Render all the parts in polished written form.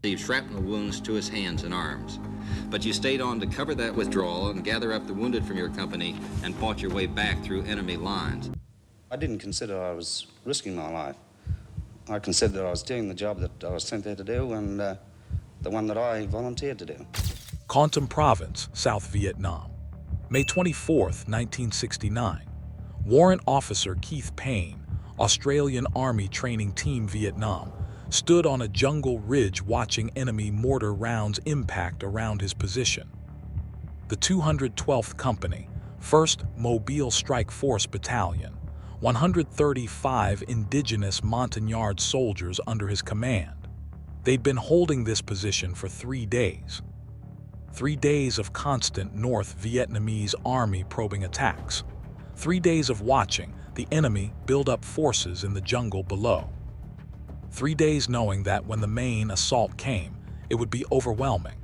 received shrapnel wounds to his hands and arms. But you stayed on to cover that withdrawal and gather up the wounded from your company and fought your way back through enemy lines. I didn't consider I was risking my life. I considered I was doing the job that I was sent there to do and the one that I volunteered to do. Kontum Province, South Vietnam. May 24, 1969. Warrant Officer Keith Payne, Australian Army Training Team Vietnam, stood on a jungle ridge watching enemy mortar rounds impact around his position. The 212th Company, 1st Mobile Strike Force Battalion, 135 indigenous Montagnard soldiers under his command. They'd been holding this position for 3 days. 3 days of constant North Vietnamese army probing attacks. 3 days of watching the enemy build up forces in the jungle below. 3 days knowing that when the main assault came, it would be overwhelming.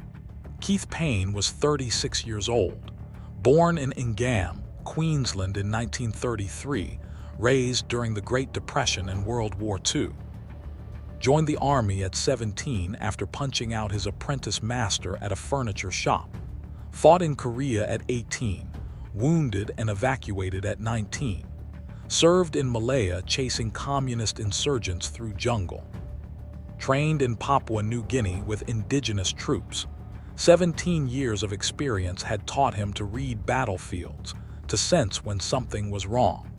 Keith Payne was 36 years old, born in Ngam, Queensland in 1933, raised during the Great Depression and World War II. Joined the Army at 17 after punching out his apprentice master at a furniture shop. Fought in Korea at 18, wounded and evacuated at 19. Served in Malaya chasing communist insurgents through jungle. Trained in Papua New Guinea with indigenous troops. 17 years of experience had taught him to read battlefields, to sense when something was wrong.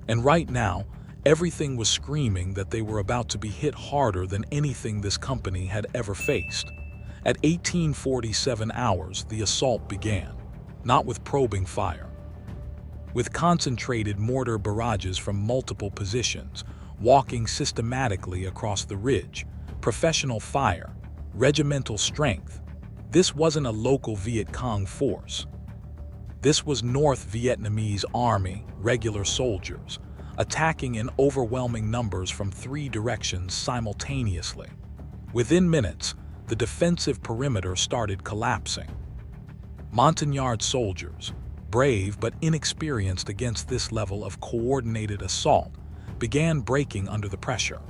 And right now, everything was screaming that they were about to be hit harder than anything this company had ever faced. At 18:47 hours, the assault began, not with probing fire. With concentrated mortar barrages from multiple positions, walking systematically across the ridge, professional fire, regimental strength. This wasn't a local Viet Cong force. This was North Vietnamese Army, regular soldiers, attacking in overwhelming numbers from 3 directions simultaneously. Within minutes, the defensive perimeter started collapsing. Montagnard soldiers, brave but inexperienced against this level of coordinated assault, began breaking under the pressure.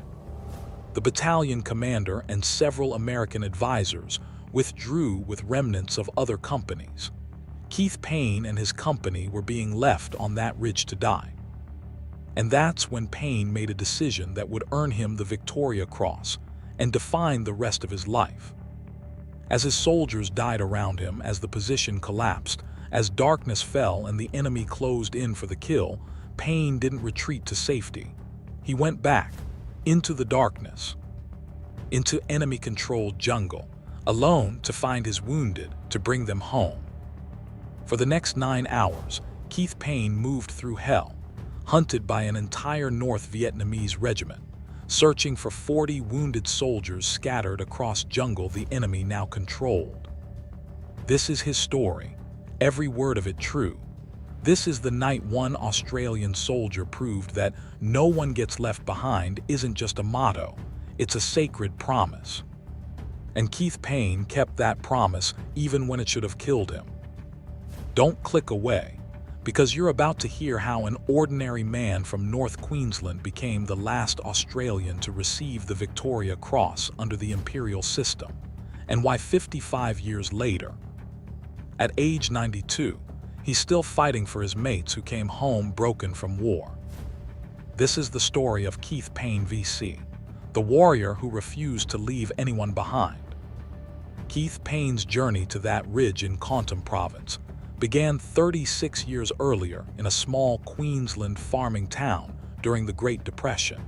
The battalion commander and several American advisors withdrew with remnants of other companies. Keith Payne and his company were being left on that ridge to die. And that's when Payne made a decision that would earn him the Victoria Cross and define the rest of his life. As his soldiers died around him, as the position collapsed, as darkness fell and the enemy closed in for the kill, Payne didn't retreat to safety. He went back, into the darkness, into enemy-controlled jungle, alone to find his wounded, to bring them home. For the next 9 hours, Keith Payne moved through hell, hunted by an entire North Vietnamese regiment, searching for 40 wounded soldiers scattered across jungle the enemy now controlled. This is his story, every word of it true. This is the night one Australian soldier proved that "no one gets left behind" isn't just a motto, it's a sacred promise. And Keith Payne kept that promise even when it should have killed him. Don't click away, because you're about to hear how an ordinary man from North Queensland became the last Australian to receive the Victoria Cross under the imperial system, and why 55 years later, at age 92, he's still fighting for his mates who came home broken from war. This is the story of Keith Payne VC, the warrior who refused to leave anyone behind. Keith Payne's journey to that ridge in Kontum Province began 36 years earlier in a small Queensland farming town during the Great Depression.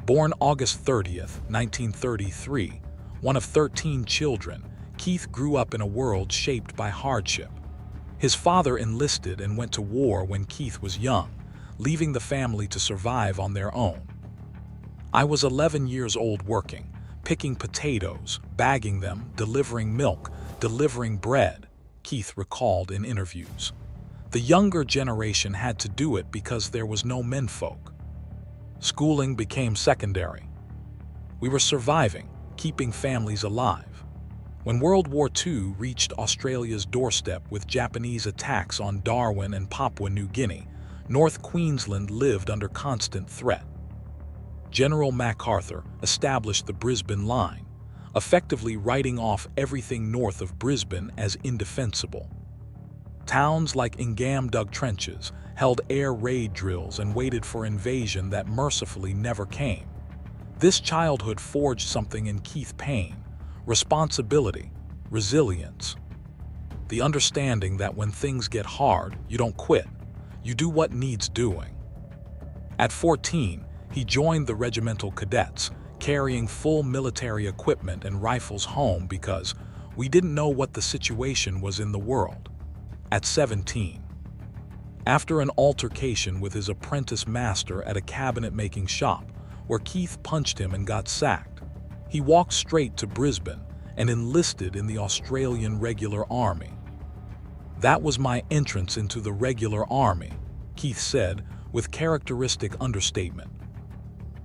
Born August 30th, 1933, one of 13 children, Keith grew up in a world shaped by hardship. His father enlisted and went to war when Keith was young, leaving the family to survive on their own. "I was 11 years old working, picking potatoes, bagging them, delivering milk, delivering bread," Keith recalled in interviews. The younger generation had to do it because there was no menfolk. Schooling became secondary. We were surviving, keeping families alive. When World War II reached Australia's doorstep with Japanese attacks on Darwin and Papua New Guinea, North Queensland lived under constant threat. General MacArthur established the Brisbane Line, effectively writing off everything north of Brisbane as indefensible. Towns like Ingam dug trenches, held air raid drills, and waited for invasion that mercifully never came. This childhood forged something in Keith Payne: responsibility, resilience. The understanding that when things get hard, you don't quit, you do what needs doing. At 14, he joined the regimental cadets, carrying full military equipment and rifles home because we didn't know what the situation was in the world. At 17, after an altercation with his apprentice master at a cabinet-making shop, where Keith punched him and got sacked, he walked straight to Brisbane and enlisted in the Australian Regular Army. "That was my entrance into the Regular Army," Keith said with characteristic understatement.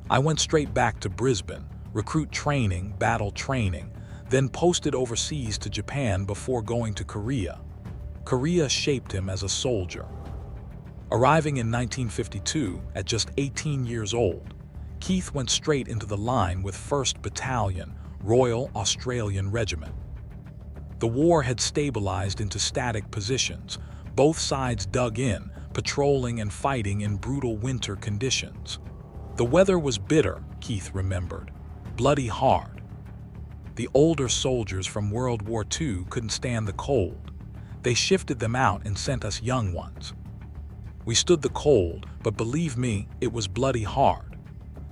"I went straight back to Brisbane, recruit training, battle training, then posted overseas to Japan before going to Korea. Korea shaped him as a soldier." Arriving in 1952 at just 18 years old, Keith went straight into the line with 1st Battalion, Royal Australian Regiment. The war had stabilized into static positions, both sides dug in, patrolling and fighting in brutal winter conditions. The weather was bitter, Keith remembered, bloody hard. The older soldiers from World War II couldn't stand the cold. They shifted them out and sent us young ones. We stood the cold, but believe me, it was bloody hard.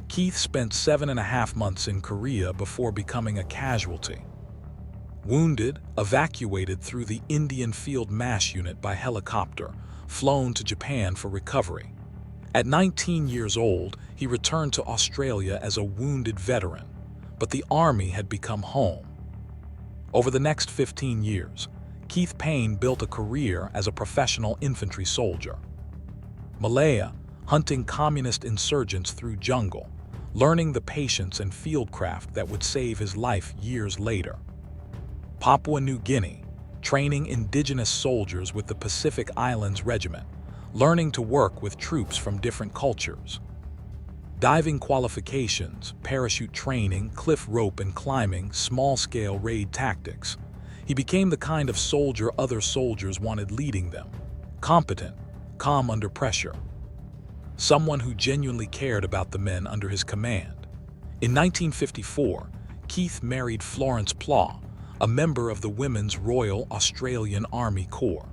Keith spent 7.5 months in Korea before becoming a casualty. Wounded, evacuated through the Indian Field Mass Unit by helicopter, flown to Japan for recovery. At 19 years old, he returned to Australia as a wounded veteran, but the Army had become home. Over the next 15 years, Keith Payne built a career as a professional infantry soldier. Malaya, hunting communist insurgents through jungle, learning the patience and fieldcraft that would save his life years later. Papua New Guinea, training indigenous soldiers with the Pacific Islands Regiment, learning to work with troops from different cultures. Diving qualifications, parachute training, cliff rope and climbing, small-scale raid tactics. He became the kind of soldier other soldiers wanted leading them. Competent, calm under pressure. Someone who genuinely cared about the men under his command. In 1954, Keith married Florence Plaw, a member of the Women's Royal Australian Army Corps.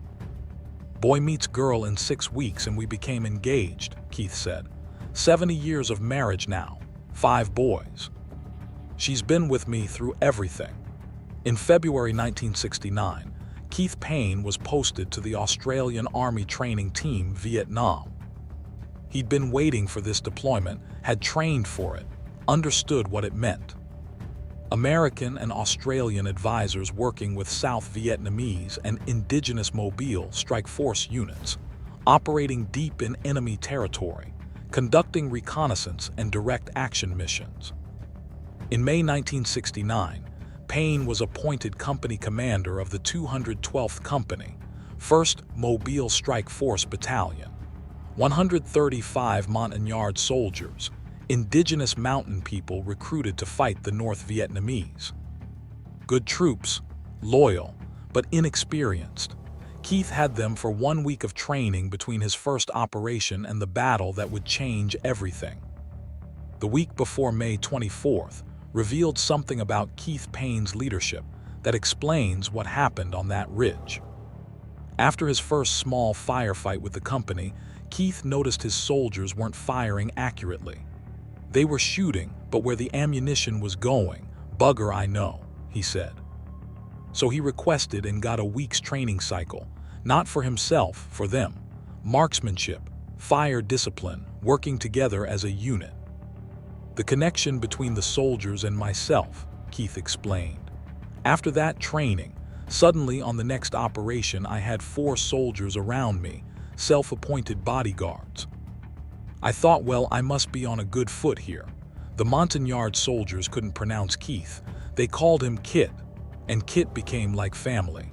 "Boy meets girl in 6 weeks and we became engaged," Keith said. 70 years of marriage now, 5 boys. She's been with me through everything. In February 1969, Keith Payne was posted to the Australian Army Training Team, Vietnam. He'd been waiting for this deployment, had trained for it, understood what it meant. American and Australian advisors working with South Vietnamese and indigenous Mobile Strike Force units, operating deep in enemy territory, conducting reconnaissance and direct action missions. In May 1969, Payne was appointed company commander of the 212th Company, 1st Mobile Strike Force Battalion. 135 Montagnard soldiers, indigenous mountain people recruited to fight the North Vietnamese. Good troops, loyal, but inexperienced. Keith had them for 1 week of training between his first operation and the battle that would change everything. The week before May 24th revealed something about Keith Payne's leadership that explains what happened on that ridge. After his first small firefight with the company, Keith noticed his soldiers weren't firing accurately. They were shooting, but where the ammunition was going, bugger I know, he said. So he requested and got a week's training cycle, not for himself, for them. Marksmanship, fire discipline, working together as a unit. The connection between the soldiers and myself, Keith explained. After that training, suddenly on the next operation I had 4 soldiers around me, self-appointed bodyguards. I thought, well, I must be on a good foot here. The Montagnard soldiers couldn't pronounce Keith. They called him Kit, and Kit became like family.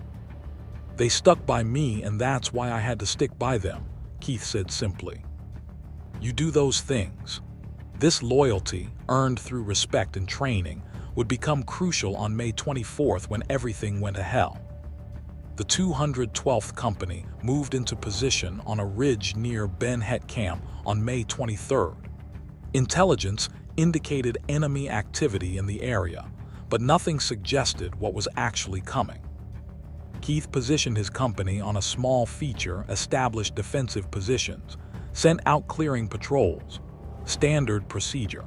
They stuck by me and that's why I had to stick by them, Keith said simply. You do those things. This loyalty, earned through respect and training, would become crucial on May 24th when everything went to hell. The 212th Company moved into position on a ridge near Ben Het Camp on May 23rd. Intelligence indicated enemy activity in the area, but nothing suggested what was actually coming. Keith positioned his company on a small feature, established defensive positions, sent out clearing patrols, standard procedure.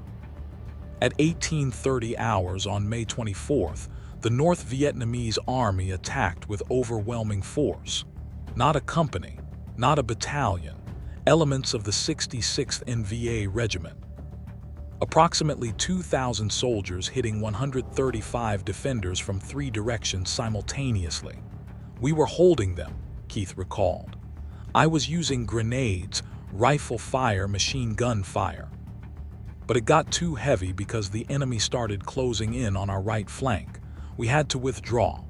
At 1830 hours on May 24th, the North Vietnamese army attacked with overwhelming force. Not a company, not a battalion, elements of the 66th NVA regiment. Approximately 2,000 soldiers hitting 135 defenders from 3 directions simultaneously. We were holding them, Keith recalled. I was using grenades, rifle fire, machine gun fire. But it got too heavy because the enemy started closing in on our right flank. We had to withdraw.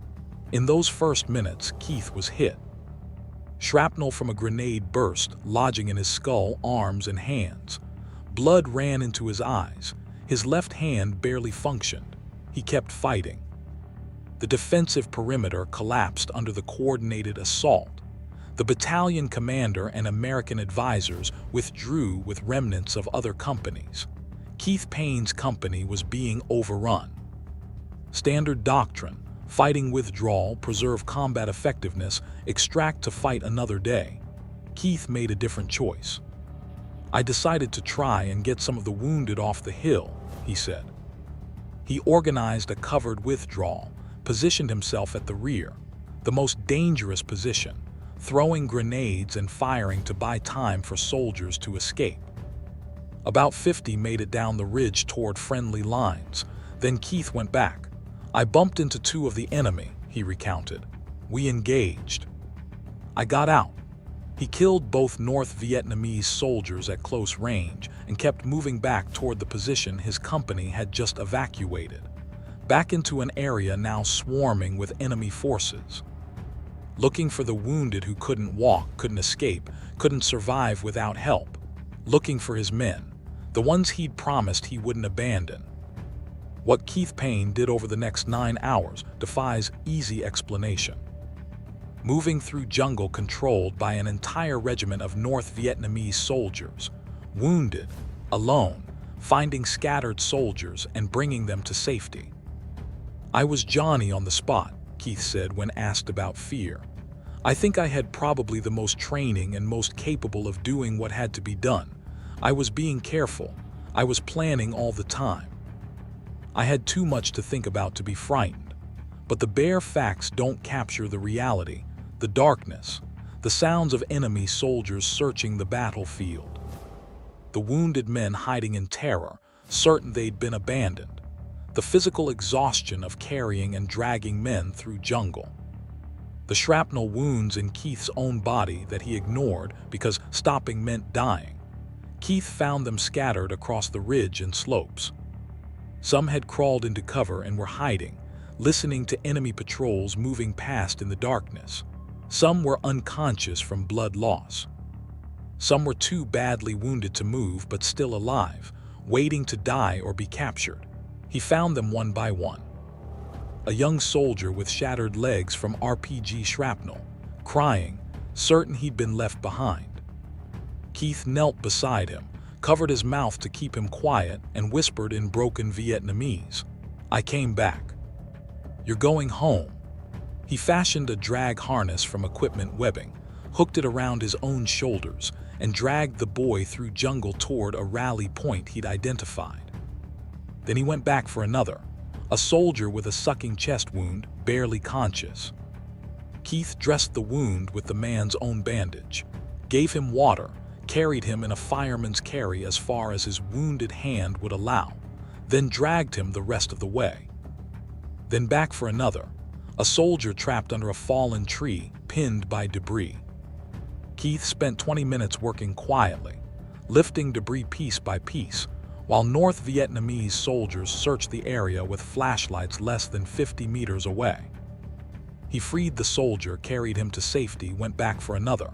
In those first minutes, Keith was hit. Shrapnel from a grenade burst, lodging in his skull, arms, and hands. Blood ran into his eyes. His left hand barely functioned. He kept fighting. The defensive perimeter collapsed under the coordinated assault. The battalion commander and American advisors withdrew with remnants of other companies. Keith Payne's company was being overrun. Standard doctrine: fighting withdrawal, preserve combat effectiveness, extract to fight another day. Keith made a different choice. I decided to try and get some of the wounded off the hill, he said. He organized a covered withdrawal, positioned himself at the rear, the most dangerous position, throwing grenades and firing to buy time for soldiers to escape. About 50 made it down the ridge toward friendly lines. Then Keith went back. I bumped into 2 of the enemy, he recounted. We engaged. I got out. He killed both North Vietnamese soldiers at close range and kept moving back toward the position his company had just evacuated, back into an area now swarming with enemy forces. Looking for the wounded who couldn't walk, couldn't escape, couldn't survive without help. Looking for his men, the ones he'd promised he wouldn't abandon. What Keith Payne did over the next 9 hours defies easy explanation. Moving through jungle controlled by an entire regiment of North Vietnamese soldiers, wounded, alone, finding scattered soldiers and bringing them to safety. I was Johnny on the spot, Keith said when asked about fear. I think I had probably the most training and most capable of doing what had to be done. I was being careful. I was planning all the time. I had too much to think about to be frightened. But the bare facts don't capture the reality, the darkness, the sounds of enemy soldiers searching the battlefield. The wounded men hiding in terror, certain they'd been abandoned. The physical exhaustion of carrying and dragging men through jungle. The shrapnel wounds in Keith's own body that he ignored because stopping meant dying. Keith found them scattered across the ridge and slopes. Some had crawled into cover and were hiding, listening to enemy patrols moving past in the darkness. Some were unconscious from blood loss. Some were too badly wounded to move but still alive, waiting to die or be captured. He found them one by one. A young soldier with shattered legs from RPG shrapnel, crying, certain he'd been left behind. Keith knelt beside him, covered his mouth to keep him quiet, and whispered in broken Vietnamese, "I came back. You're going home." He fashioned a drag harness from equipment webbing, hooked it around his own shoulders, and dragged the boy through jungle toward a rally point he'd identified. Then he went back for another, a soldier with a sucking chest wound, barely conscious. Keith dressed the wound with the man's own bandage, gave him water, carried him in a fireman's carry as far as his wounded hand would allow, then dragged him the rest of the way. Then back for another, a soldier trapped under a fallen tree, pinned by debris. Keith spent 20 minutes working quietly, lifting debris piece by piece, while North Vietnamese soldiers searched the area with flashlights less than 50 meters away. He freed the soldier, carried him to safety, went back for another.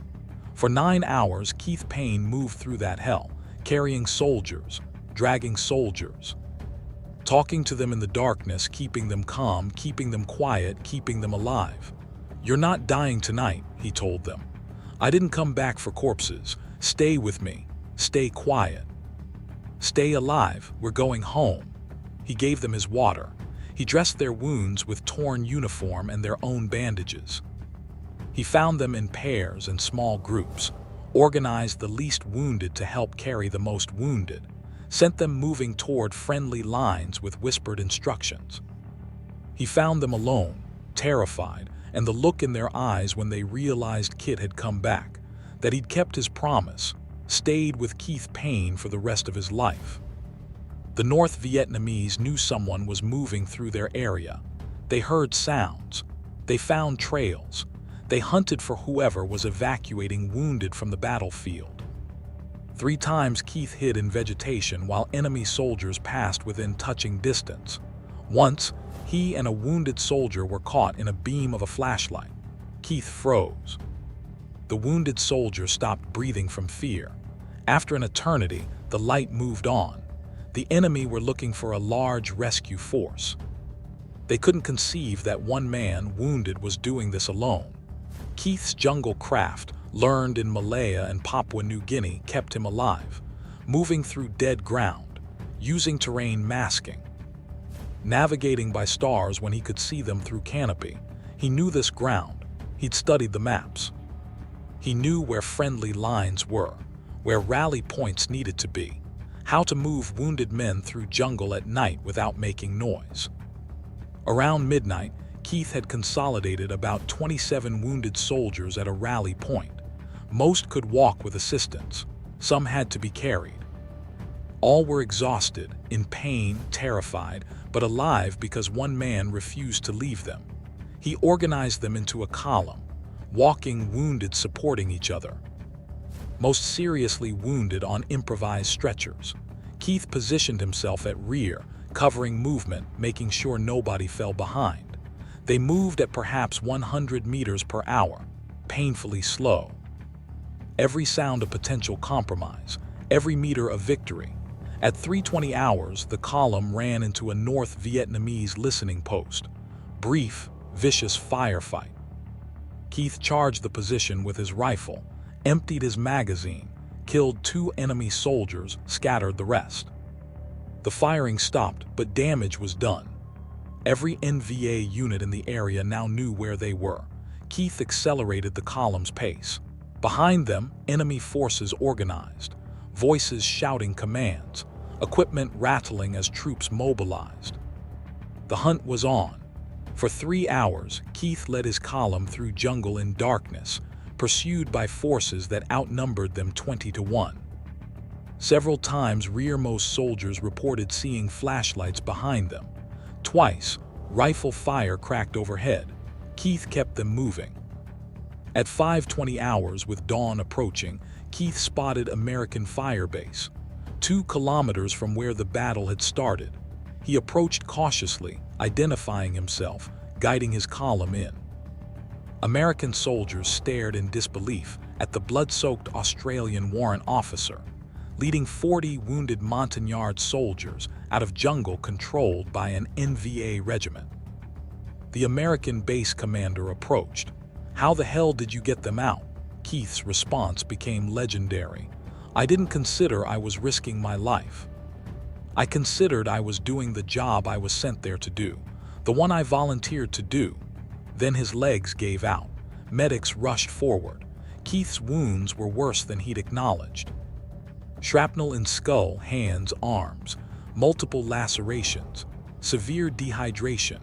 For 9 hours, Keith Payne moved through that hell, carrying soldiers, dragging soldiers. talking to them in the darkness, keeping them calm, keeping them quiet, keeping them alive. "You're not dying tonight," he told them. "I didn't come back for corpses. Stay with me. Stay quiet. Stay alive. We're going home." He gave them his water. He dressed their wounds with torn uniform and their own bandages. He found them in pairs and small groups, organized the least wounded to help carry the most wounded, sent them moving toward friendly lines with whispered instructions. He found them alone, terrified, and the look in their eyes when they realized Kit had come back, that he'd kept his promise, stayed with Keith Payne for the rest of his life. The North Vietnamese knew someone was moving through their area. They heard sounds. They found trails. They hunted for whoever was evacuating wounded from the battlefield. 3 times Keith hid in vegetation while enemy soldiers passed within touching distance. Once, he and a wounded soldier were caught in a beam of a flashlight. Keith froze. The wounded soldier stopped breathing from fear. After an eternity, the light moved on. The enemy were looking for a large rescue force. They couldn't conceive that one man, wounded, was doing this alone. Keith's jungle craft, learned in Malaya and Papua New Guinea, kept him alive, moving through dead ground, using terrain masking, navigating by stars when he could see them through canopy. He knew this ground. He'd studied the maps. He knew where friendly lines were, where rally points needed to be, how to move wounded men through jungle at night without making noise. Around midnight, Keith had consolidated about 27 wounded soldiers at a rally point. Most could walk with assistance. Some had to be carried. All were exhausted, in pain, terrified, but alive because one man refused to leave them. He organized them into a column, walking wounded supporting each other. Most seriously wounded on improvised stretchers. Keith positioned himself at rear, covering movement, making sure nobody fell behind. They moved at perhaps 100 meters per hour, painfully slow. Every sound a potential compromise, every meter a victory. At 3:20 hours, the column ran into a North Vietnamese listening post. Brief, vicious firefight. Keith charged the position with his rifle, emptied his magazine, killed 2 enemy soldiers, scattered the rest. The firing stopped, but damage was done. Every NVA unit in the area now knew where they were. Keith accelerated the column's pace. Behind them, enemy forces organized, voices shouting commands, equipment rattling as troops mobilized. The hunt was on. For 3 hours, Keith led his column through jungle in darkness, pursued by forces that outnumbered them 20-1. Several times, rearmost soldiers reported seeing flashlights behind them. Twice, rifle fire cracked overhead. Keith kept them moving. At 5:20 hours, with dawn approaching, Keith spotted American fire base, 2 kilometers from where the battle had started. He approached cautiously, identifying himself, guiding his column in. American soldiers stared in disbelief at the blood-soaked Australian warrant officer, leading 40 wounded Montagnard soldiers out of jungle controlled by an NVA regiment. The American base commander approached. "How the hell did you get them out?" Keith's response became legendary. "I didn't consider I was risking my life. I considered I was doing the job I was sent there to do, the one I volunteered to do." Then his legs gave out. Medics rushed forward. Keith's wounds were worse than he'd acknowledged. Shrapnel in skull, hands, arms, multiple lacerations, severe dehydration,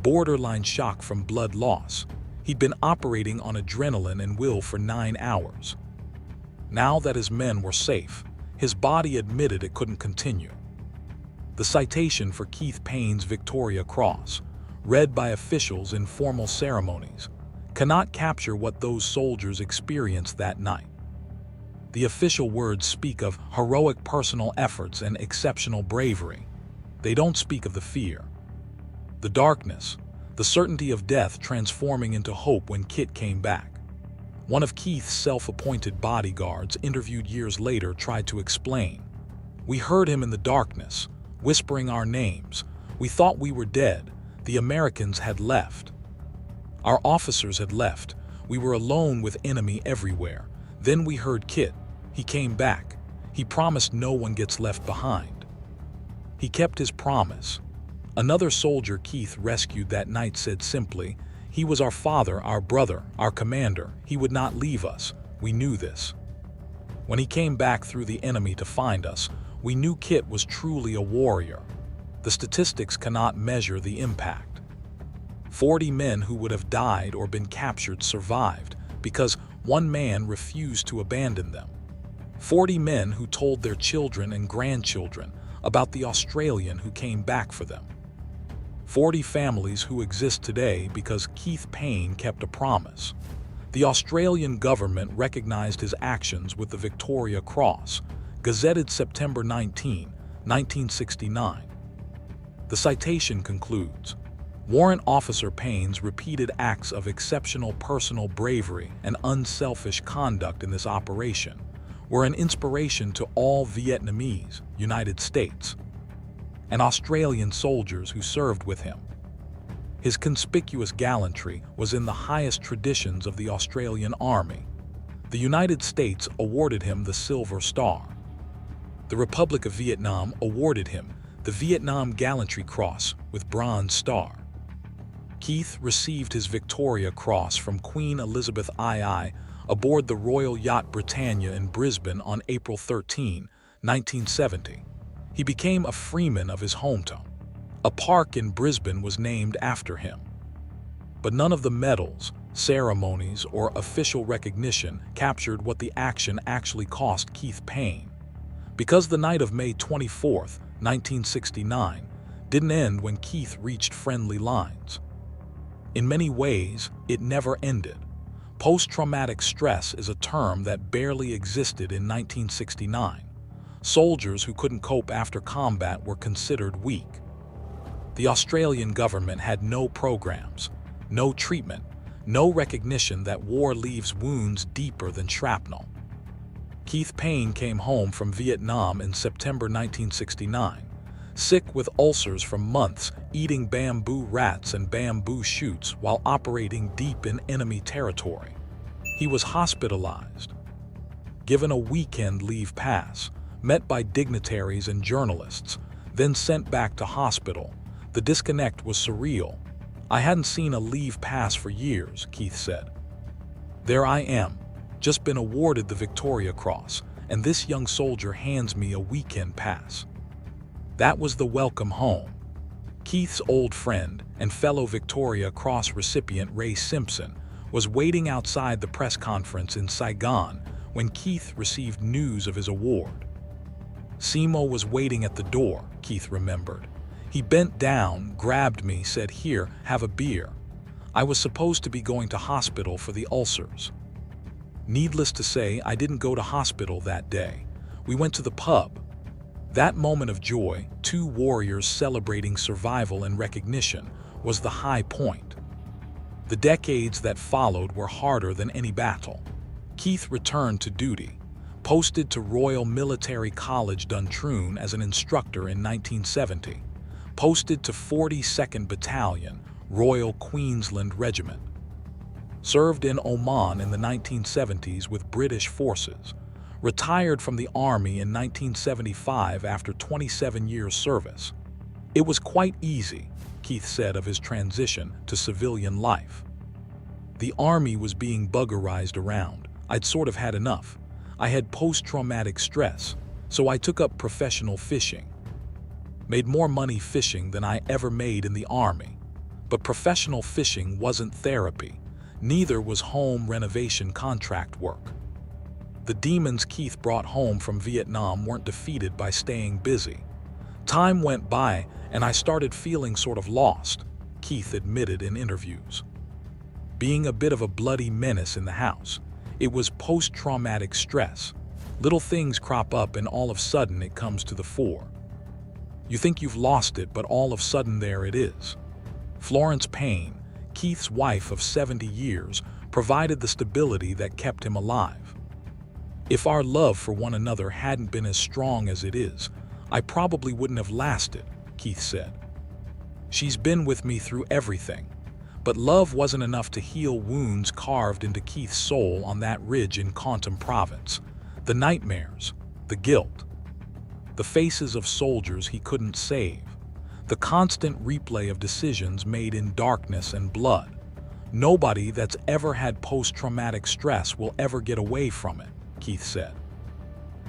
borderline shock from blood loss. He'd been operating on adrenaline and will for 9 hours. Now that his men were safe, his body admitted it couldn't continue. The citation for Keith Payne's Victoria Cross, read by officials in formal ceremonies, cannot capture what those soldiers experienced that night. The official words speak of heroic personal efforts and exceptional bravery. They don't speak of the fear, the darkness, the certainty of death transforming into hope when Kit came back. One of Keith's self-appointed bodyguards, interviewed years later, tried to explain. "We heard him in the darkness, whispering our names. We thought we were dead. The Americans had left. Our officers had left. We were alone with enemy everywhere. Then we heard Kit. He came back. He promised no one gets left behind. He kept his promise. Another soldier Keith rescued that night said simply, "He was our father, our brother, our commander. He would not leave us. We knew this." When he came back through the enemy to find us, we knew Kit was truly a warrior. The statistics cannot measure the impact. 40 men who would have died or been captured survived because one man refused to abandon them. 40 men who told their children and grandchildren about the Australian who came back for them. 40 families who exist today because Keith Payne kept a promise. The Australian government recognized his actions with the Victoria Cross, gazetted September 19, 1969. The citation concludes, "Warrant Officer Payne's repeated acts of exceptional personal bravery and unselfish conduct in this operation were an inspiration to all Vietnamese, United States, and Australian soldiers who served with him. His conspicuous gallantry was in the highest traditions of the Australian Army. The United States awarded him the Silver Star. The Republic of Vietnam awarded him the Vietnam Gallantry Cross with Bronze Star. Keith received his Victoria Cross from Queen Elizabeth II aboard the Royal Yacht Britannia in Brisbane on April 13, 1970. He became a freeman of his hometown. A park in Brisbane was named after him. But none of the medals, ceremonies, or official recognition captured what the action actually cost Keith Payne. Because the night of May 24, 1969, didn't end when Keith reached friendly lines. In many ways, it never ended. Post-traumatic stress is a term that barely existed in 1969. Soldiers who couldn't cope after combat were considered weak. The Australian government had no programs, no treatment, no recognition that war leaves wounds deeper than shrapnel. Keith Payne came home from Vietnam in September 1969, sick with ulcers from months eating bamboo rats and bamboo shoots while operating deep in enemy territory. He was hospitalized, given a weekend leave pass, met by dignitaries and journalists, then sent back to hospital. The disconnect was surreal. "I hadn't seen a leave pass for years," Keith said. "There I am, just been awarded the Victoria Cross, and this young soldier hands me a weekend pass." That was the welcome home. Keith's old friend and fellow Victoria Cross recipient Ray Simpson was waiting outside the press conference in Saigon when Keith received news of his award. Simo was waiting at the door, Keith remembered. He bent down, grabbed me, said, "Here, have a beer." I was supposed to be going to hospital for the ulcers. Needless to say, I didn't go to hospital that day. We went to the pub. That moment of joy, two warriors celebrating survival and recognition, was the high point. The decades that followed were harder than any battle. Keith returned to duty, posted to Royal Military College Duntroon as an instructor in 1970, posted to 42nd Battalion, Royal Queensland Regiment. Served in Oman in the 1970s with British forces. Retired from the Army in 1975 after 27 years service. It was quite easy, Keith said of his transition to civilian life. The Army was being buggerized around. I'd sort of had enough. I had post-traumatic stress, so I took up professional fishing. Made more money fishing than I ever made in the Army. But professional fishing wasn't therapy. Neither was home renovation contract work. The demons Keith brought home from Vietnam weren't defeated by staying busy. Time went by and I started feeling sort of lost, Keith admitted in interviews. Being a bit of a bloody menace in the house. It was post-traumatic stress. Little things crop up and all of a sudden it comes to the fore. You think you've lost it, but all of a sudden there it is. Florence Payne, Keith's wife of 70 years, provided the stability that kept him alive. If our love for one another hadn't been as strong as it is, I probably wouldn't have lasted, Keith said. She's been with me through everything, but love wasn't enough to heal wounds carved into Keith's soul on that ridge in Kontum Province. The nightmares, the guilt, the faces of soldiers he couldn't save, the constant replay of decisions made in darkness and blood. Nobody that's ever had post-traumatic stress will ever get away from it, Keith said.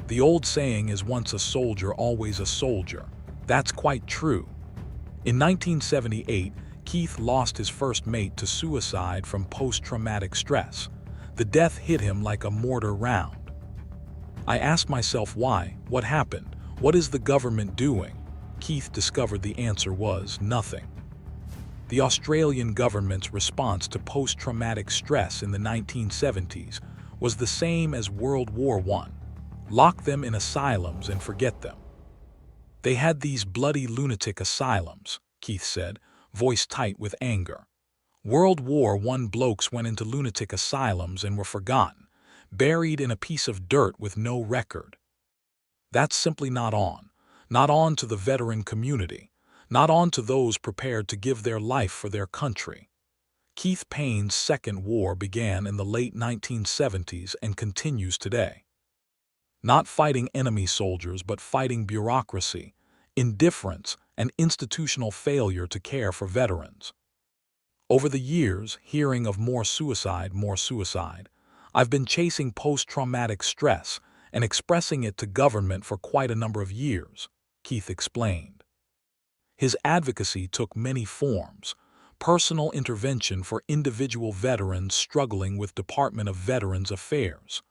The old saying is once a soldier, always a soldier. That's quite true. In 1978, Keith lost his first mate to suicide from post-traumatic stress. The death hit him like a mortar round. I asked myself why, what happened, what is the government doing? Keith discovered the answer was nothing. The Australian government's response to post-traumatic stress in the 1970s was the same as World War I. Lock them in asylums and forget them. They had these bloody lunatic asylums, Keith said, voice tight with anger. World War I blokes went into lunatic asylums and were forgotten, buried in a piece of dirt with no record. That's simply not on to the veteran community, not on to those prepared to give their life for their country. Keith Payne's second war began in the late 1970s and continues today. Not fighting enemy soldiers, but fighting bureaucracy, indifference, and institutional failure to care for veterans. Over the years, hearing of more suicide, I've been chasing post-traumatic stress and expressing it to government for quite a number of years, Keith explained. His advocacy took many forms: personal intervention for individual veterans struggling with Department of Veterans Affairs.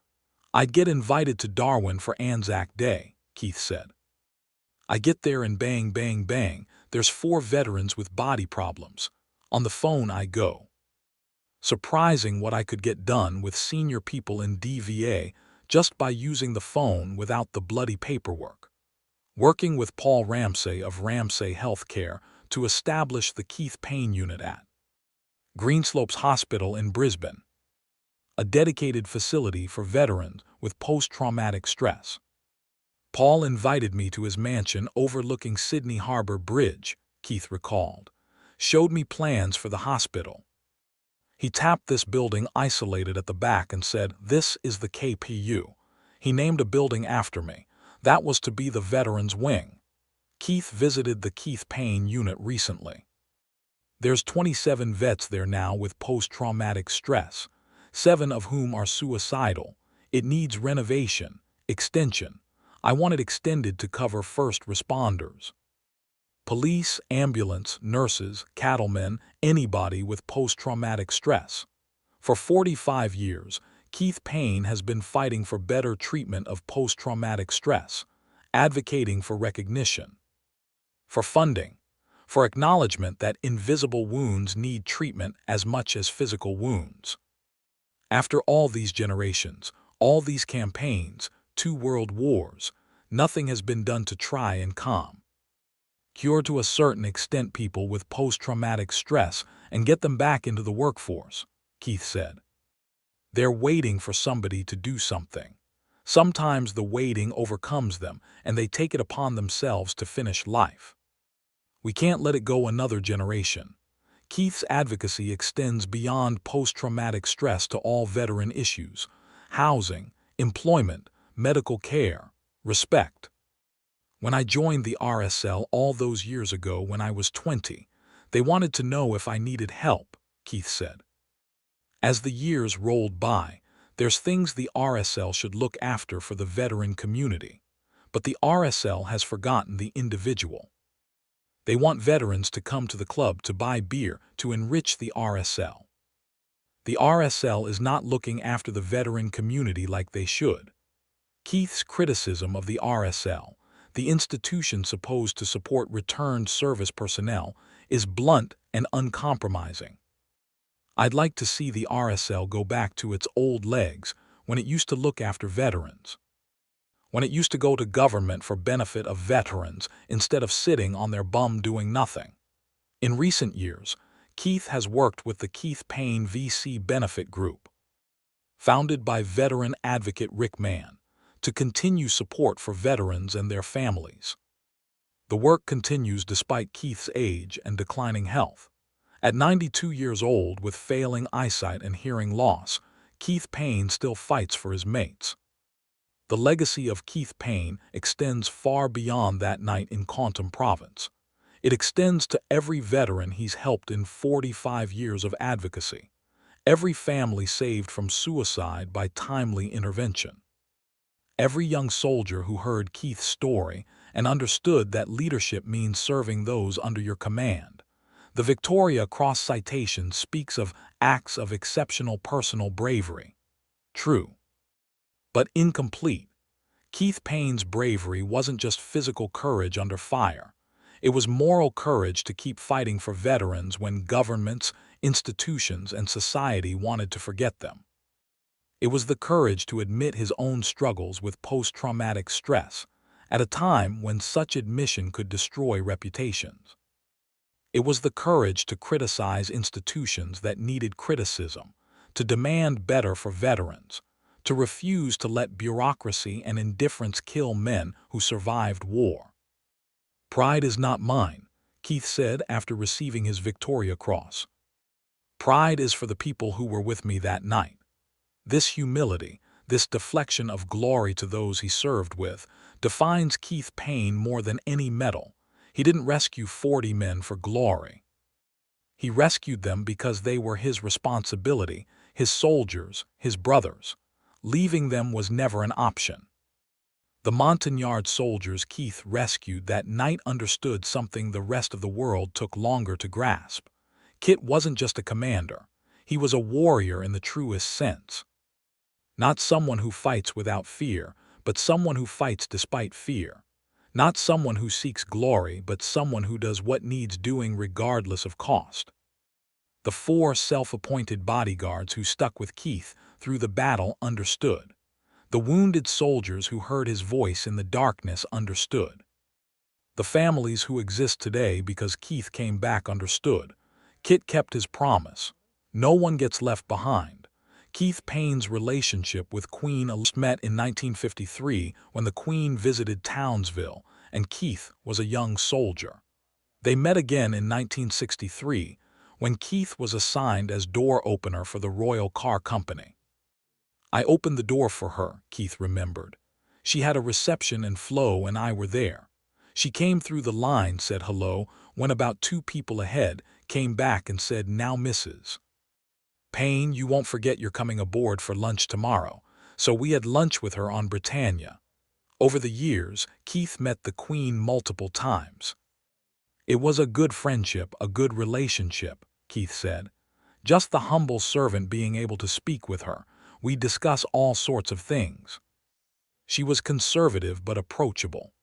I'd get invited to Darwin for Anzac Day, Keith said. I get there and bang, bang, bang, there's 4 veterans with body problems. On the phone I go. Surprising what I could get done with senior people in DVA just by using the phone without the bloody paperwork. Working with Paul Ramsay of Ramsay Healthcare to establish the Keith Payne unit at Greenslopes Hospital in Brisbane, a dedicated facility for veterans with post-traumatic stress. Paul invited me to his mansion overlooking Sydney Harbour Bridge, Keith recalled, showed me plans for the hospital. He tapped this building isolated at the back and said, "This is the KPU." He named a building after me. That was to be the Veterans Wing. Keith visited the Keith Payne unit recently. There's 27 vets there now with post-traumatic stress, 7 of whom are suicidal. It needs renovation, extension. I want it extended to cover first responders. Police, ambulance, nurses, cattlemen, anybody with post-traumatic stress. For 45 years, Keith Payne has been fighting for better treatment of post-traumatic stress, advocating for recognition, for funding, for acknowledgement that invisible wounds need treatment as much as physical wounds. After all these generations, all these campaigns, 2 world wars, nothing has been done to try and cure to a certain extent people with post-traumatic stress and get them back into the workforce, Keith said. They're waiting for somebody to do something. Sometimes the waiting overcomes them and they take it upon themselves to finish life. We can't let it go another generation. Keith's advocacy extends beyond post-traumatic stress to all veteran issues: housing, employment, medical care, respect. When I joined the RSL all those years ago when I was 20, they wanted to know if I needed help, Keith said. As the years rolled by, there's things the RSL should look after for the veteran community, but the RSL has forgotten the individual. They want veterans to come to the club to buy beer to enrich the RSL. The RSL is not looking after the veteran community like they should. Keith's criticism of the RSL, the institution supposed to support returned service personnel, is blunt and uncompromising. I'd like to see the RSL go back to its old legs when it used to look after veterans, when it used to go to government for benefit of veterans instead of sitting on their bum doing nothing. In recent years, Keith has worked with the Keith Payne VC Benefit Group, founded by veteran advocate Rick Mann, to continue support for veterans and their families. The work continues despite Keith's age and declining health. At 92 years old, with failing eyesight and hearing loss, Keith Payne still fights for his mates. The legacy of Keith Payne extends far beyond that night in Kontum Province. It extends to every veteran he's helped in 45 years of advocacy, every family saved from suicide by timely intervention, every young soldier who heard Keith's story and understood that leadership means serving those under your command. The Victoria Cross citation speaks of acts of exceptional personal bravery. True, but incomplete. Keith Payne's bravery wasn't just physical courage under fire. It was moral courage to keep fighting for veterans when governments, institutions, and society wanted to forget them. It was the courage to admit his own struggles with post-traumatic stress, at a time when such admission could destroy reputations. It was the courage to criticize institutions that needed criticism, to demand better for veterans, to refuse to let bureaucracy and indifference kill men who survived war. "Pride is not mine," Keith said after receiving his Victoria Cross. "Pride is for the people who were with me that night." This humility, this deflection of glory to those he served with, defines Keith Payne more than any medal. He didn't rescue 40 men for glory. He rescued them because they were his responsibility, his soldiers, his brothers. Leaving them was never an option. The Montagnard soldiers Keith rescued that night understood something the rest of the world took longer to grasp. Kit wasn't just a commander. He was a warrior in the truest sense. Not someone who fights without fear, but someone who fights despite fear. Not someone who seeks glory, but someone who does what needs doing regardless of cost. The 4 self-appointed bodyguards who stuck with Keith through the battle understood. The wounded soldiers who heard his voice in the darkness understood. The families who exist today because Keith came back understood. Kit kept his promise. No one gets left behind. Keith Payne's relationship with Queen Elizabeth met in 1953 when the Queen visited Townsville and Keith was a young soldier. They met again in 1963 when Keith was assigned as door opener for the Royal Car Company. "I opened the door for her," Keith remembered. "She had a reception and Flo and I were there. She came through the line, said hello, went about 2 people ahead, came back and said, 'Now, Mrs. Payne, you won't forget you're coming aboard for lunch tomorrow.' So we had lunch with her on Britannia." Over the years, Keith met the Queen multiple times. "It was a good friendship, a good relationship," Keith said. "Just the humble servant being able to speak with her. We discuss all sorts of things." She was conservative but approachable.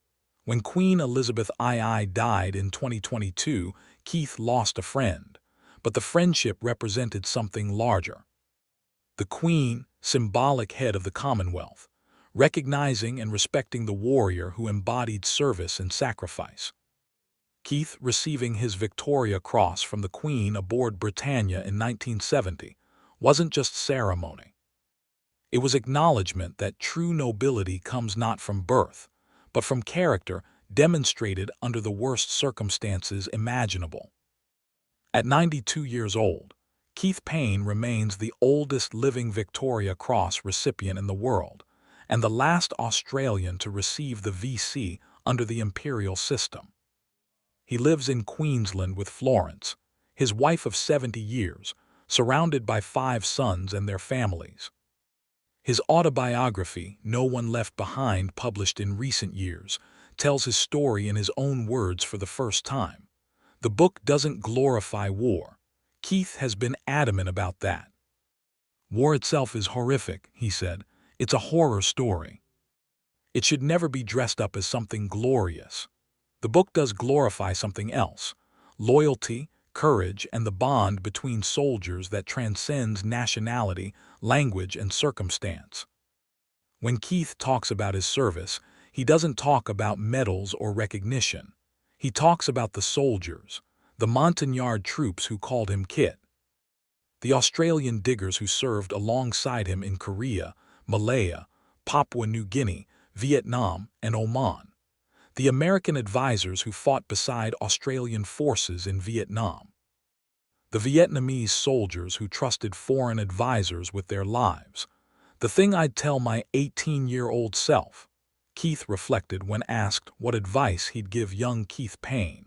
When Queen Elizabeth II died in 2022, Keith lost a friend, but the friendship represented something larger. The Queen, symbolic head of the Commonwealth, recognizing and respecting the warrior who embodied service and sacrifice. Keith receiving his Victoria Cross from the Queen aboard Britannia in 1970 wasn't just ceremony. It was acknowledgement that true nobility comes not from birth, but from character demonstrated under the worst circumstances imaginable. At 92 years old, Keith Payne remains the oldest living Victoria Cross recipient in the world and the last Australian to receive the VC under the imperial system. He lives in Queensland with Florence, his wife of 70 years, surrounded by 5 sons and their families. His autobiography, No One Left Behind, published in recent years, tells his story in his own words for the first time. The book doesn't glorify war. Keith has been adamant about that. "War itself is horrific," he said. "It's a horror story. It should never be dressed up as something glorious. The book does glorify something else: loyalty, courage, and the bond between soldiers that transcends nationality, language, and circumstance." When Keith talks about his service, he doesn't talk about medals or recognition. He talks about the soldiers, the Montagnard troops who called him Kit, the Australian diggers who served alongside him in Korea, Malaya, Papua New Guinea, Vietnam, and Oman, the American advisors who fought beside Australian forces in Vietnam. The Vietnamese soldiers who trusted foreign advisors with their lives. The thing I'd tell my 18-year-old self, Keith reflected when asked what advice he'd give young Keith Payne.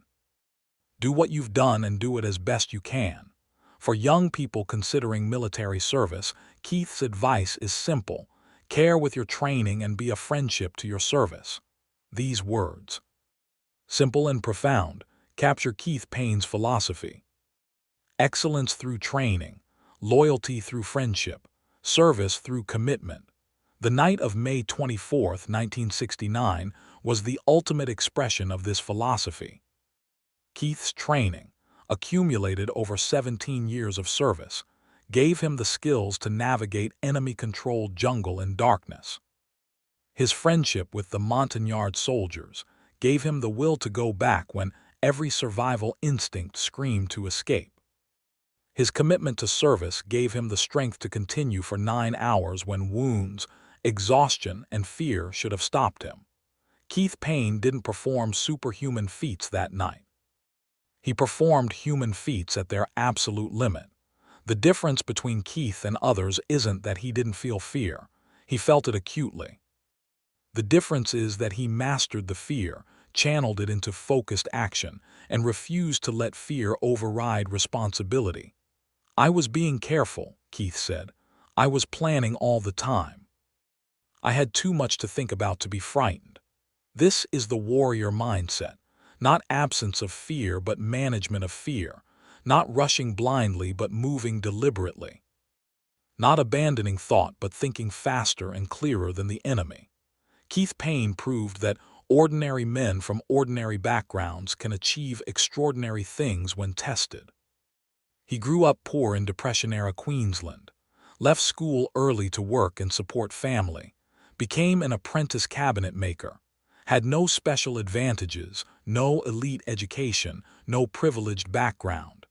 Do what you've done and do it as best you can. For young people considering military service, Keith's advice is simple: care with your training and be a friendship to your service. These words, simple and profound, capture Keith Payne's philosophy. Excellence through training, loyalty through friendship, service through commitment. The night of May 24, 1969, was the ultimate expression of this philosophy. Keith's training, accumulated over 17 years of service, gave him the skills to navigate enemy-controlled jungle and darkness. His friendship with the Montagnard soldiers gave him the will to go back when every survival instinct screamed to escape. His commitment to service gave him the strength to continue for 9 hours when wounds, exhaustion, and fear should have stopped him. Keith Payne didn't perform superhuman feats that night. He performed human feats at their absolute limit. The difference between Keith and others isn't that he didn't feel fear. He felt it acutely. The difference is that he mastered the fear, channeled it into focused action, and refused to let fear override responsibility. I was being careful, Keith said. I was planning all the time. I had too much to think about to be frightened. This is the warrior mindset. Not absence of fear, but management of fear. Not rushing blindly, but moving deliberately. Not abandoning thought, but thinking faster and clearer than the enemy. Keith Payne proved that ordinary men from ordinary backgrounds can achieve extraordinary things when tested. He grew up poor in Depression-era Queensland, left school early to work and support family, became an apprentice cabinet maker, had no special advantages, no elite education, no privileged background.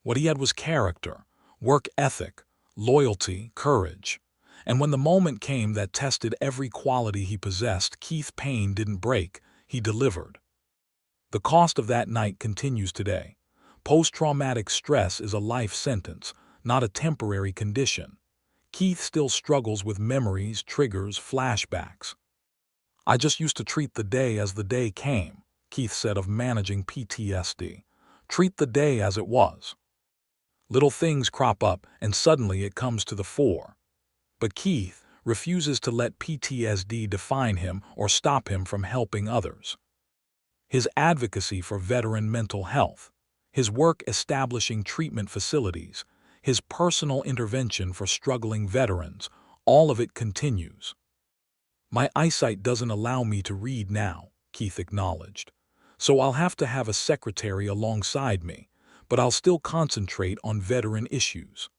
What he had was character, work ethic, loyalty, courage. And when the moment came that tested every quality he possessed, Keith Payne didn't break, he delivered. The cost of that night continues today. Post-traumatic stress is a life sentence, not a temporary condition. Keith still struggles with memories, triggers, flashbacks. I just used to treat the day as the day came, Keith said of managing PTSD. Treat the day as it was. Little things crop up and suddenly it comes to the fore. But Keith refuses to let PTSD define him or stop him from helping others. His advocacy for veteran mental health, his work establishing treatment facilities, his personal intervention for struggling veterans, all of it continues. My eyesight doesn't allow me to read now, Keith acknowledged, so I'll have to have a secretary alongside me, but I'll still concentrate on veteran issues.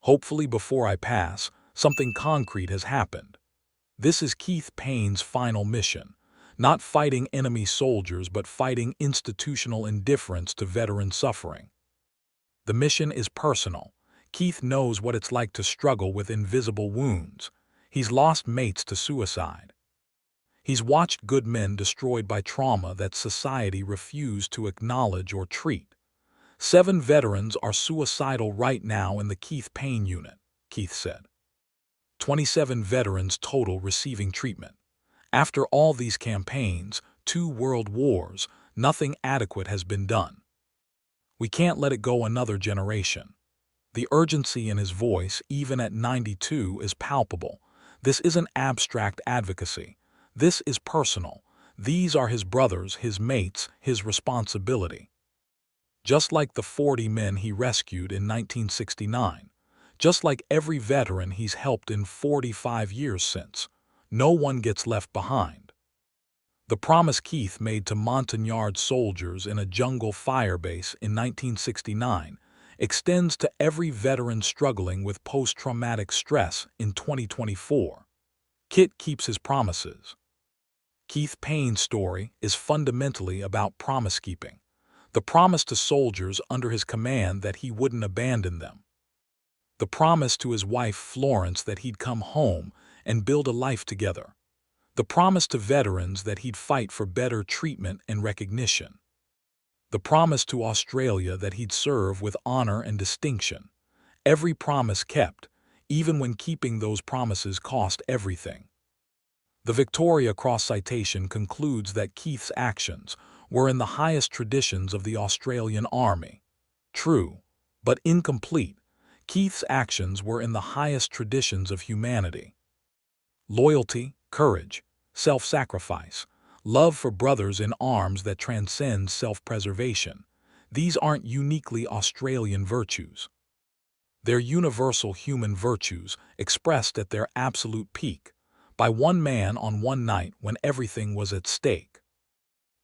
Hopefully before I pass, something concrete has happened. This is Keith Payne's final mission. Not fighting enemy soldiers, but fighting institutional indifference to veteran suffering. The mission is personal. Keith knows what it's like to struggle with invisible wounds. He's lost mates to suicide. He's watched good men destroyed by trauma that society refused to acknowledge or treat. 7 veterans are suicidal right now in the Keith Payne unit, Keith said. 27 veterans total receiving treatment. After all these campaigns, 2 world wars, nothing adequate has been done. We can't let it go another generation. The urgency in his voice, even at 92, is palpable. This isn't abstract advocacy. This is personal. These are his brothers, his mates, his responsibility. Just like the 40 men he rescued in 1969, just like every veteran he's helped in 45 years since, no one gets left behind. The promise Keith made to Montagnard soldiers in a jungle firebase in 1969 extends to every veteran struggling with post-traumatic stress in 2024. Kit keeps his promises. Keith Payne's story is fundamentally about promise-keeping. The promise to soldiers under his command that he wouldn't abandon them. The promise to his wife Florence that he'd come home and build a life together. The promise to veterans that he'd fight for better treatment and recognition. The promise to Australia that he'd serve with honor and distinction. Every promise kept, even when keeping those promises cost everything. The Victoria Cross citation concludes that Keith's actions were in the highest traditions of the Australian Army. True, but incomplete. Keith's actions were in the highest traditions of humanity. Loyalty, courage, self-sacrifice, love for brothers in arms that transcends self-preservation. These aren't uniquely Australian virtues. They're universal human virtues expressed at their absolute peak, by one man on one night when everything was at stake.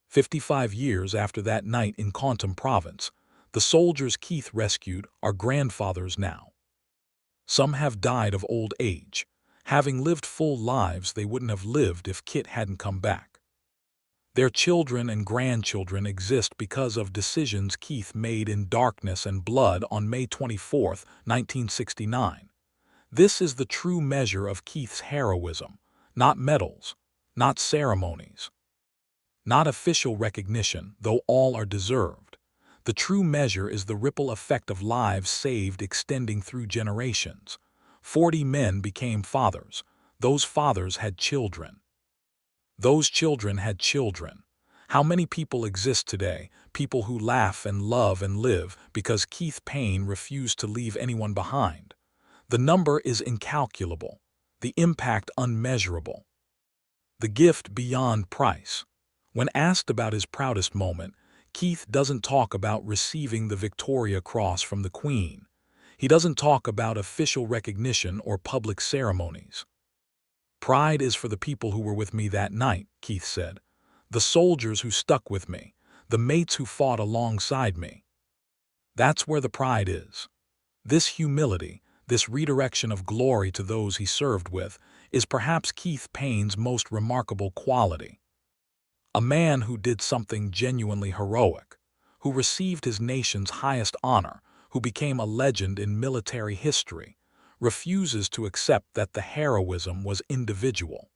55 years after that night in Kontum Province, the soldiers Keith rescued are grandfathers now. Some have died of old age, having lived full lives they wouldn't have lived if Kit hadn't come back. Their children and grandchildren exist because of decisions Keith made in darkness and blood on May 24, 1969. This is the true measure of Keith's heroism, not medals, not ceremonies, not official recognition, though all are deserved. The true measure is the ripple effect of lives saved extending through generations. 40 men became fathers. Those fathers had children. Those children had children. How many people exist today, people who laugh and love and live because Keith Payne refused to leave anyone behind? The number is incalculable, the impact unmeasurable, the gift beyond price. When asked about his proudest moment, Keith doesn't talk about receiving the Victoria Cross from the Queen. He doesn't talk about official recognition or public ceremonies. Pride is for the people who were with me that night, Keith said. The soldiers who stuck with me, the mates who fought alongside me. That's where the pride is. This humility, this redirection of glory to those he served with, is perhaps Keith Payne's most remarkable quality. A man who did something genuinely heroic, who received his nation's highest honor, who became a legend in military history, refuses to accept that the heroism was individual.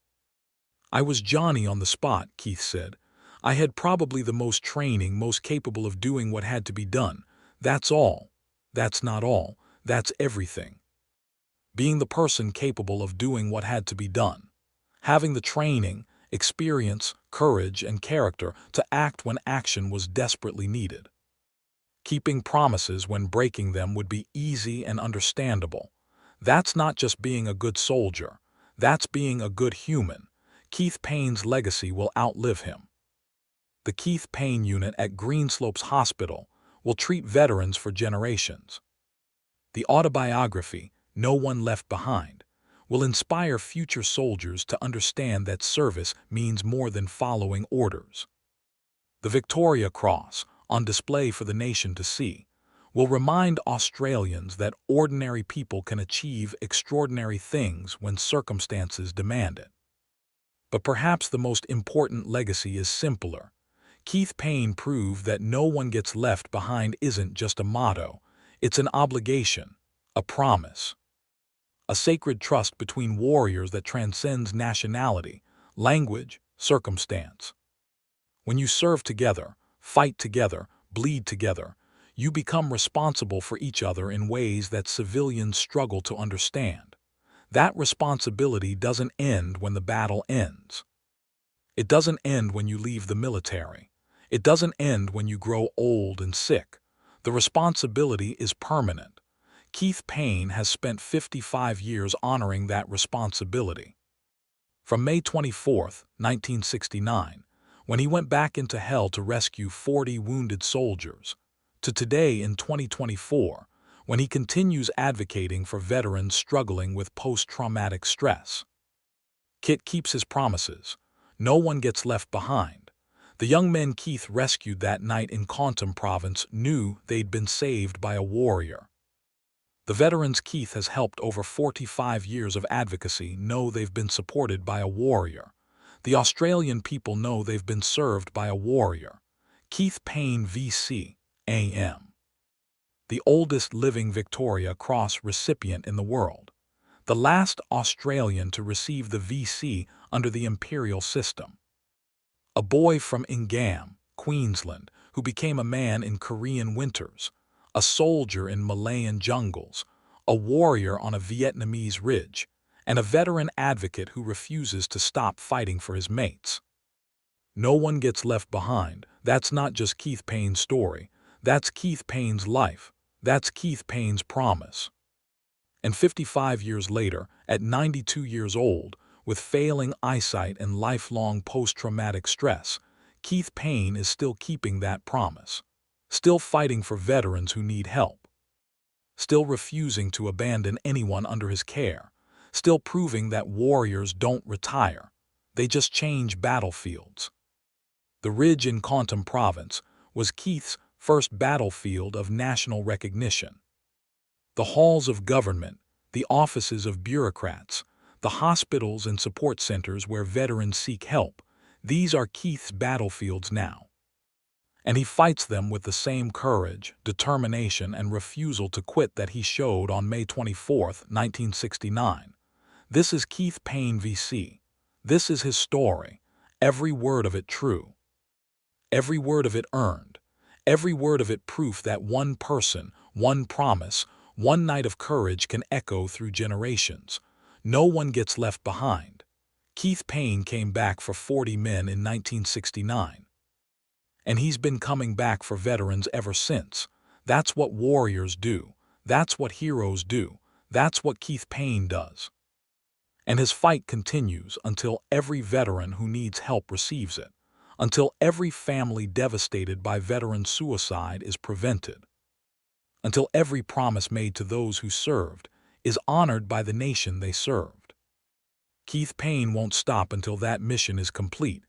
I was Johnny on the spot, Keith said. I had probably the most training, most capable of doing what had to be done. That's all. That's not all. That's everything. Being the person capable of doing what had to be done. Having the training, experience, courage, and character to act when action was desperately needed. Keeping promises when breaking them would be easy and understandable. That's not just being a good soldier. That's being a good human. Keith Payne's legacy will outlive him. The Keith Payne unit at Greenslopes Hospital will treat veterans for generations. The autobiography, No One Left Behind, will inspire future soldiers to understand that service means more than following orders. The Victoria Cross, on display for the nation to see, will remind Australians that ordinary people can achieve extraordinary things when circumstances demand it. But perhaps the most important legacy is simpler. Keith Payne proved that no one gets left behind isn't just a motto, it's an obligation, a promise. A sacred trust between warriors that transcends nationality, language, circumstance. When you serve together, fight together, bleed together, you become responsible for each other in ways that civilians struggle to understand. That responsibility doesn't end when the battle ends. It doesn't end when you leave the military. It doesn't end when you grow old and sick. The responsibility is permanent. Keith Payne has spent 55 years honoring that responsibility. From May 24, 1969, when he went back into hell to rescue 40 wounded soldiers, to today in 2024, when he continues advocating for veterans struggling with post-traumatic stress. Kit keeps his promises. No one gets left behind. The young men Keith rescued that night in Kontum Province knew they'd been saved by a warrior. The veterans Keith has helped over 45 years of advocacy know they've been supported by a warrior. The Australian people know they've been served by a warrior. Keith Payne VC, AM. The oldest living Victoria Cross recipient in the world. the last Australian to receive the VC under the imperial system. A boy from Kontum, Queensland, who became a man in Korean winters, a soldier in Malayan jungles, a warrior on a Vietnamese ridge, and a veteran advocate who refuses to stop fighting for his mates. No one gets left behind. That's not just Keith Payne's story. That's Keith Payne's life. That's Keith Payne's promise. And 55 years later, at 92 years old, with failing eyesight and lifelong post-traumatic stress, Keith Payne is still keeping that promise, still fighting for veterans who need help, still refusing to abandon anyone under his care, still proving that warriors don't retire, they just change battlefields. The ridge in Kontum Province was Keith's first battlefield of national recognition. The halls of government, the offices of bureaucrats, the hospitals and support centers where veterans seek help, these are Keith's battlefields now. And he fights them with the same courage, determination, and refusal to quit that he showed on May 24, 1969. This is Keith Payne VC. This is his story, every word of it true. Every word of it earned. Every word of it proof that one person, one promise, one night of courage can echo through generations. No one gets left behind. Keith Payne came back for 40 men in 1969. And he's been coming back for veterans ever since. That's what warriors do. That's what heroes do. That's what Keith Payne does. And his fight continues until every veteran who needs help receives it, until every family devastated by veteran suicide is prevented, until every promise made to those who served is honored by the nation they served. Keith Payne won't stop until that mission is complete,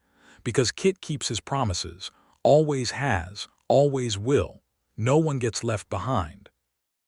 because Kit keeps his promises, always has, always will. No one gets left behind.